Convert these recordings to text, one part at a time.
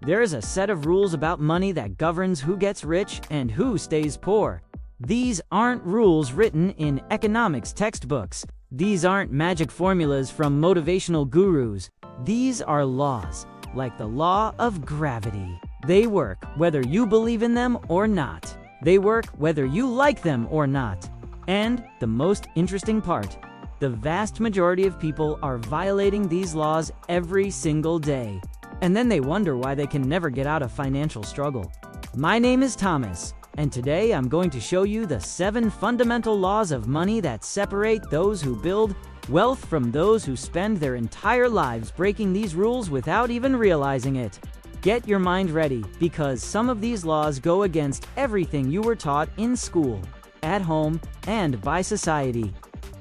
There's a set of rules about money that governs who gets rich and who stays poor. These aren't rules written in economics textbooks. These aren't magic formulas from motivational gurus. These are laws, like the law of gravity. They work whether you believe in them or not. They work whether you like them or not. And the most interesting part, the vast majority of people are violating these laws every single day. And then they wonder why they can never get out of financial struggle. My name is Thomas, and today I'm going to show you the 7 fundamental laws of money that separate those who build wealth from those who spend their entire lives breaking these rules without even realizing it. Get your mind ready, because some of these laws go against everything you were taught in school, at home, and by society.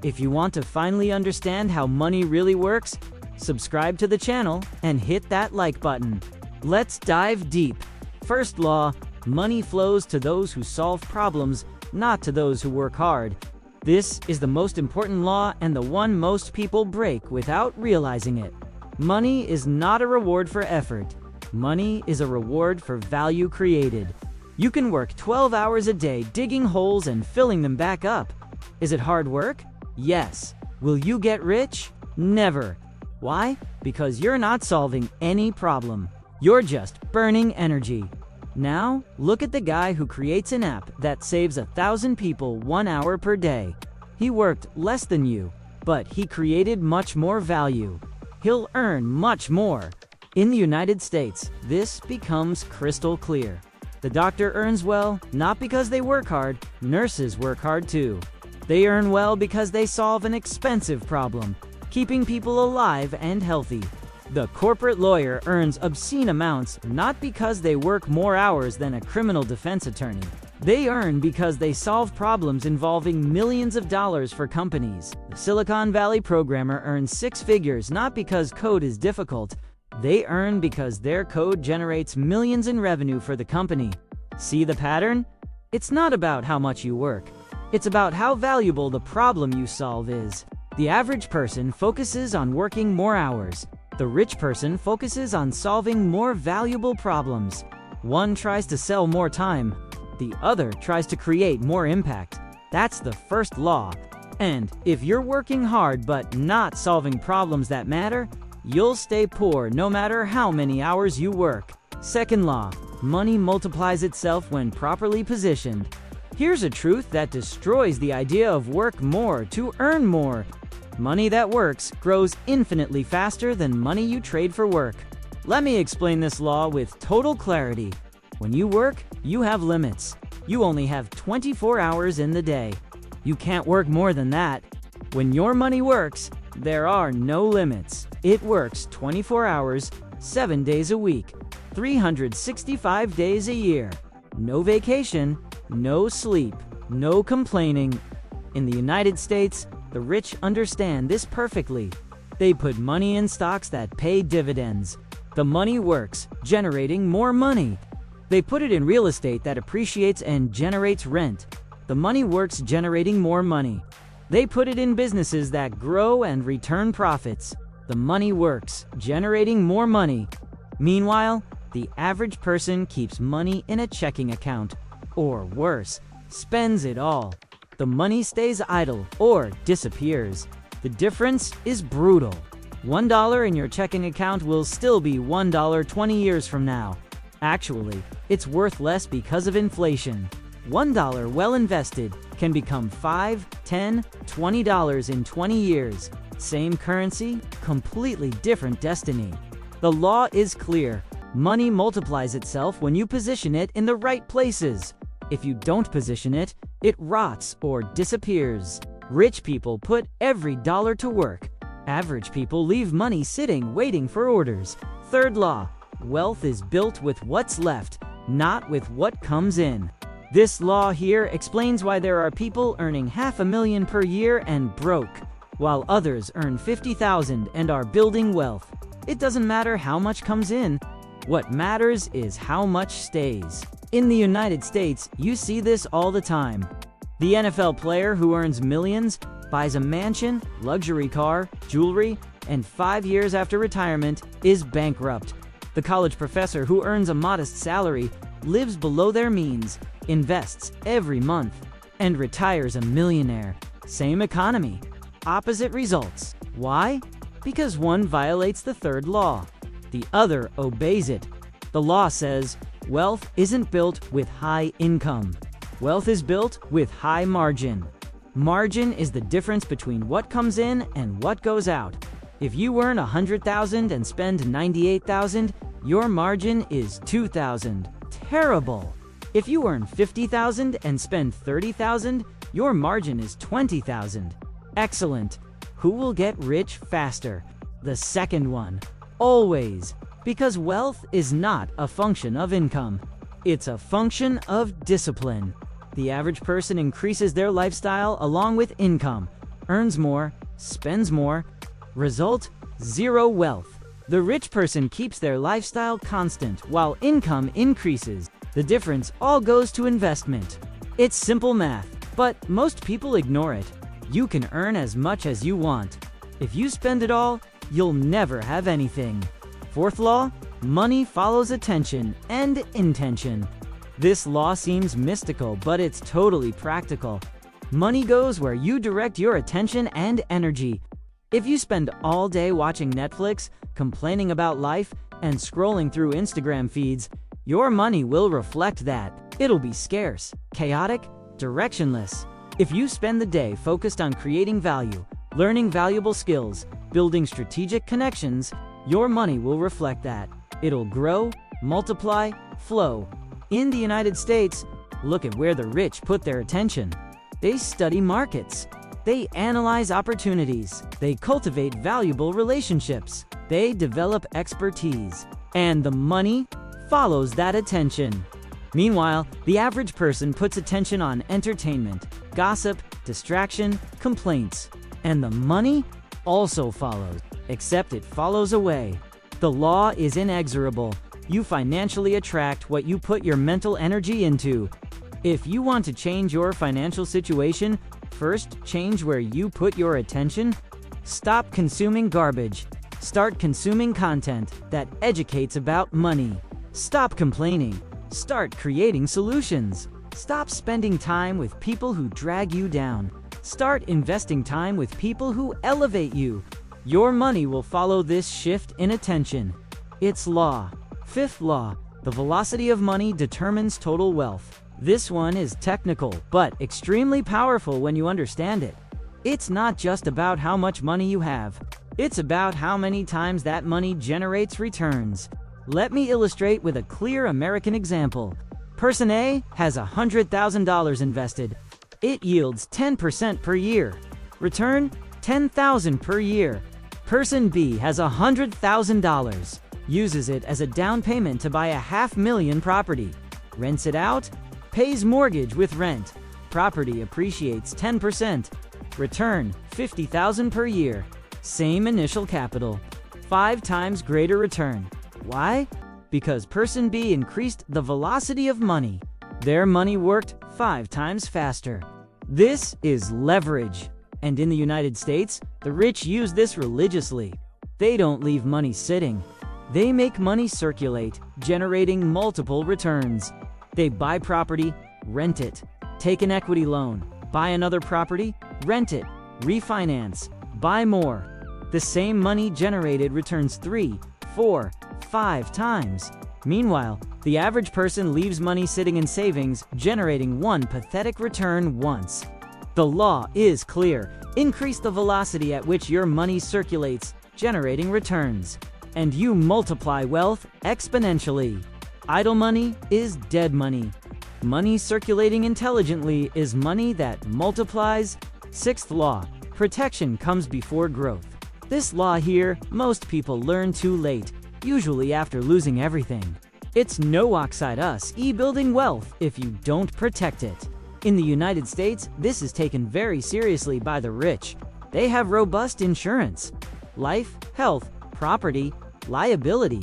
If you want to finally understand how money really works, subscribe to the channel and hit that like button. Let's dive deep. First law, money flows to those who solve problems, not to those who work hard. This is the most important law and the one most people break without realizing it. Money is not a reward for effort. Money is a reward for value created. You can work 12 hours a day digging holes and filling them back up. Is it hard work? Yes. Will you get rich? Never. Why? Because you're not solving any problem. You're just burning energy. Now, look at the guy who creates an app that saves 1,000 people 1 hour per day. He worked less than you, but he created much more value. He'll earn much more. In the United States, this becomes crystal clear. The doctor earns well, not because they work hard. Nurses work hard too. They earn well because they solve an expensive problem, keeping people alive and healthy. The corporate lawyer earns obscene amounts not because they work more hours than a criminal defense attorney. They earn because they solve problems involving millions of dollars for companies. The Silicon Valley programmer earns 6 figures not because code is difficult. They earn because their code generates millions in revenue for the company. See the pattern? It's not about how much you work. It's about how valuable the problem you solve is. The average person focuses on working more hours. The rich person focuses on solving more valuable problems. One tries to sell more time. The other tries to create more impact. That's the first law. And if you're working hard but not solving problems that matter, you'll stay poor no matter how many hours you work. Second law, money multiplies itself when properly positioned. Here's a truth that destroys the idea of work more to earn more. Money that works grows infinitely faster than money you trade for work. Let me explain this law with total clarity. When you work, you have limits. You only have 24 hours in the day. You can't work more than that. When your money works, there are no limits. It works 24 hours, 7 days a week, 365 days a year. No vacation, no sleep, no complaining. In the United States, the rich understand this perfectly. They put money in stocks that pay dividends. The money works, generating more money. They put it in real estate that appreciates and generates rent. The money works, generating more money. They put it in businesses that grow and return profits. The money works, generating more money. Meanwhile, the average person keeps money in a checking account, or worse, spends it all. The money stays idle or disappears. The difference is brutal. $1 in your checking account will still be $1 20 years from now. Actually, it's worth less because of inflation. $1 well invested can become $5, $10, $20 in 20 years. Same currency, completely different destiny. The law is clear. Money multiplies itself when you position it in the right places. If you don't position it, it rots or disappears. Rich people put every dollar to work. Average people leave money sitting waiting for orders. Third law, wealth is built with what's left, not with what comes in. This law here explains why there are people earning $500,000 per year and broke, while others earn $50,000 and are building wealth. It doesn't matter how much comes in. What matters is how much stays. In the United States, you see this all the time. The NFL player who earns millions buys a mansion, luxury car, jewelry, and 5 years after retirement is bankrupt. The college professor who earns a modest salary, lives below their means, invests every month, and retires a millionaire. Same economy, opposite results. Why? Because one violates the third law. The other obeys it. The law says, wealth isn't built with high income. Wealth is built with high margin. Margin is the difference between what comes in and what goes out. If you earn $100,000 and spend $98,000, your margin is $2,000. Terrible. If you earn $50,000 and spend $30,000, your margin is $20,000. Excellent. Who will get rich faster? The second one. Always. Because wealth is not a function of income. It's a function of discipline. The average person increases their lifestyle along with income, earns more, spends more. Result: zero wealth. The rich person keeps their lifestyle constant while income increases. The difference all goes to investment. It's simple math, but most people ignore it. You can earn as much as you want. If you spend it all, you'll never have anything. Fourth law: money follows attention and intention. This law seems mystical, but it's totally practical. Money goes where you direct your attention and energy. If you spend all day watching Netflix, complaining about life, and scrolling through Instagram feeds, your money will reflect that. It'll be scarce, chaotic, directionless. If you spend the day focused on creating value, learning valuable skills, building strategic connections, your money will reflect that. It'll grow, multiply, flow. In the United States, look at where the rich put their attention. They study markets. They analyze opportunities. They cultivate valuable relationships. They develop expertise. And the money follows that attention. Meanwhile, the average person puts attention on entertainment, gossip, distraction, complaints. And the money also follows, except it follows away. The law is inexorable. You financially attract what you put your mental energy into. If you want to change your financial situation, first change where you put your attention. Stop consuming garbage. Start consuming content that educates about money. Stop complaining. Start creating solutions. Stop spending time with people who drag you down. Start investing time with people who elevate you. Your money will follow this shift in attention. It's law. Fifth law: the velocity of money determines total wealth. This one is technical, but extremely powerful when you understand it. It's not just about how much money you have. It's about how many times that money generates returns. Let me illustrate with a clear American example. Person A has $100,000 invested. It yields 10% per year. Return: $10,000 per year. Person B has $100,000. Uses it as a down payment to buy a $500,000 property. Rents it out. Pays mortgage with rent. Property appreciates 10%. Return: $50,000 per year. Same initial capital. 5 times greater return. Why? Because person B increased the velocity of money. Their money worked 5 times faster. This is leverage. And in the United States, the rich use this religiously. They don't leave money sitting. They make money circulate, generating multiple returns. They buy property, rent it, take an equity loan, buy another property, rent it, refinance, buy more. The same money generated returns 3, 4, 5 times. Meanwhile, the average person leaves money sitting in savings, generating one pathetic return once. The law is clear. Increase the velocity at which your money circulates, generating returns, and you multiply wealth exponentially. Idle money is dead money. Money circulating intelligently is money that multiplies. Sixth law: protection comes before growth. This law here, most people learn too late, usually after losing everything. It's no oxide us building wealth if you don't protect it. In the United States, this is taken very seriously by the rich. They have robust insurance: life, health, property, liability.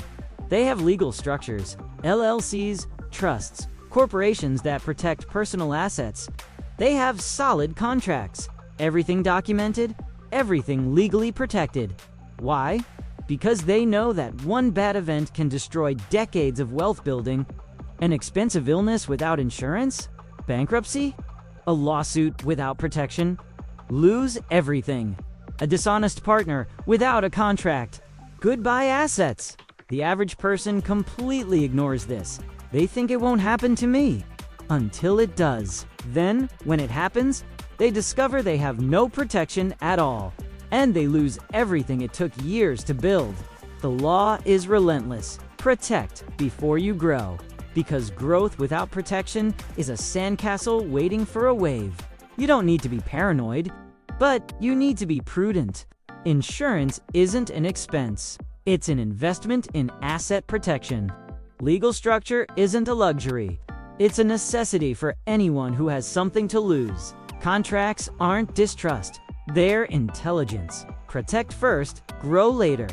They have legal structures, LLCs, trusts, corporations that protect personal assets. They have solid contracts, everything documented, everything legally protected. Why? because they know that one bad event can destroy decades of wealth building. An expensive illness without insurance? Bankruptcy? A lawsuit without protection? Lose everything. A dishonest partner without a contract? Goodbye assets. The average person completely ignores this. They think it won't happen to me. Until it does. Then, when it happens, they discover they have no protection at all. And they lose everything it took years to build. The law is relentless. Protect before you grow. Because growth without protection is a sandcastle waiting for a wave. You don't need to be paranoid, but you need to be prudent. Insurance isn't an expense. It's an investment in asset protection. Legal structure isn't a luxury. It's a necessity for anyone who has something to lose. Contracts aren't distrust. They're intelligence. Protect first, grow later.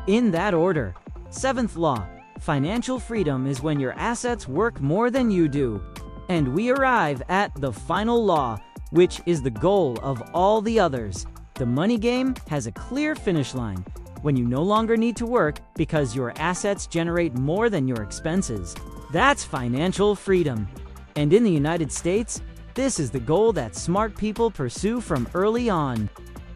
In that order. Seventh law. Financial freedom is when your assets work more than you do. And we arrive at the final law, which is the goal of all the others. The money game has a clear finish line. When you no longer need to work because your assets generate more than your expenses. That's financial freedom. And in the United States, this is the goal that smart people pursue from early on.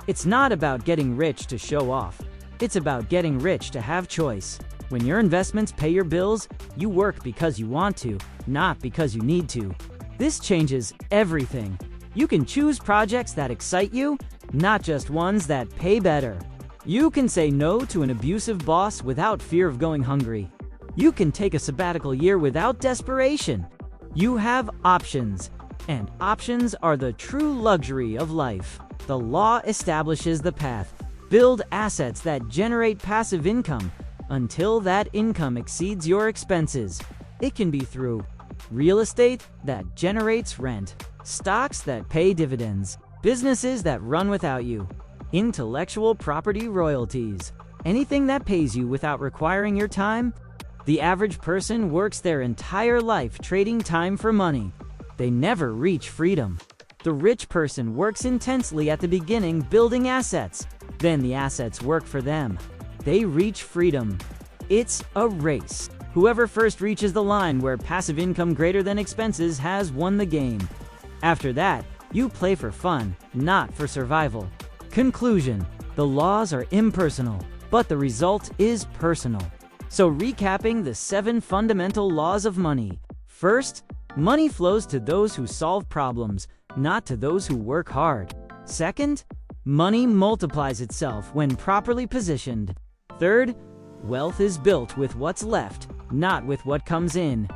It's not about getting rich to show off. It's about getting rich to have choice. When your investments pay your bills, you work because you want to, not because you need to. This changes everything. You can choose projects that excite you, not just ones that pay better. You can say no to an abusive boss without fear of going hungry. You can take a sabbatical year without desperation. You have options. And options are the true luxury of life. The law establishes the path. Build assets that generate passive income until that income exceeds your expenses. It can be through real estate that generates rent, stocks that pay dividends, businesses that run without you, intellectual property royalties, anything that pays you without requiring your time. The average person works their entire life trading time for money. They never reach freedom. The rich person works intensely at the beginning building assets. Then the assets work for them. They reach freedom. It's a race. Whoever first reaches the line where passive income greater than expenses has won the game. After that, you play for fun, not for survival. Conclusion: the laws are impersonal, but the result is personal. So recapping the 7 fundamental laws of money. First, money flows to those who solve problems, not to those who work hard. Second, money multiplies itself when properly positioned. Third, wealth is built with what's left, not with what comes in.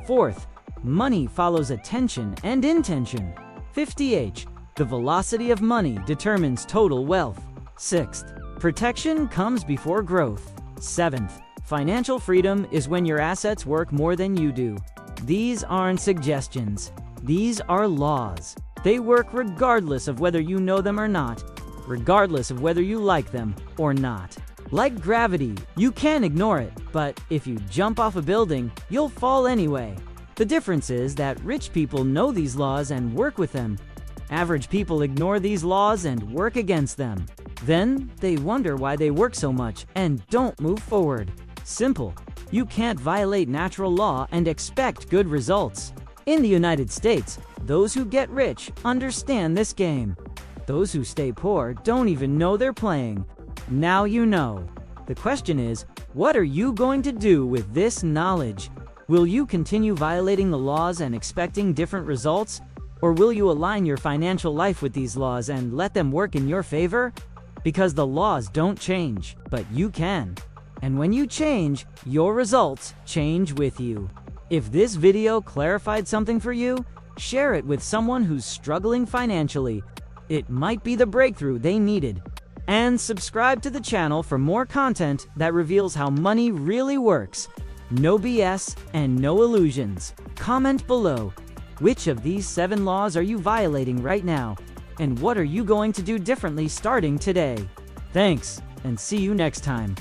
Fourth, money follows attention and intention. 50H, the velocity of money determines total wealth. Sixth, protection comes before growth. Seventh, financial freedom is when your assets work more than you do. These aren't suggestions. These are laws. They work regardless of whether you know them or not, regardless of whether you like them or not. Like gravity, you can ignore it, but if you jump off a building, you'll fall anyway. The difference is that rich people know these laws and work with them. Average people ignore these laws and work against them. Then they wonder why they work so much and don't move forward. Simple. You can't violate natural law and expect good results. In the United States, those who get rich understand this game. Those who stay poor don't even know they're playing. Now you know. The question is, what are you going to do with this knowledge? Will you continue violating the laws and expecting different results? Or will you align your financial life with these laws and let them work in your favor? Because the laws don't change, but you can. And when you change, your results change with you. If this video clarified something for you, share it with someone who's struggling financially. It might be the breakthrough they needed. And subscribe to the channel for more content that reveals how money really works. No BS and no illusions. Comment below. Which of these 7 laws are you violating right now? And what are you going to do differently starting today? Thanks, and see you next time.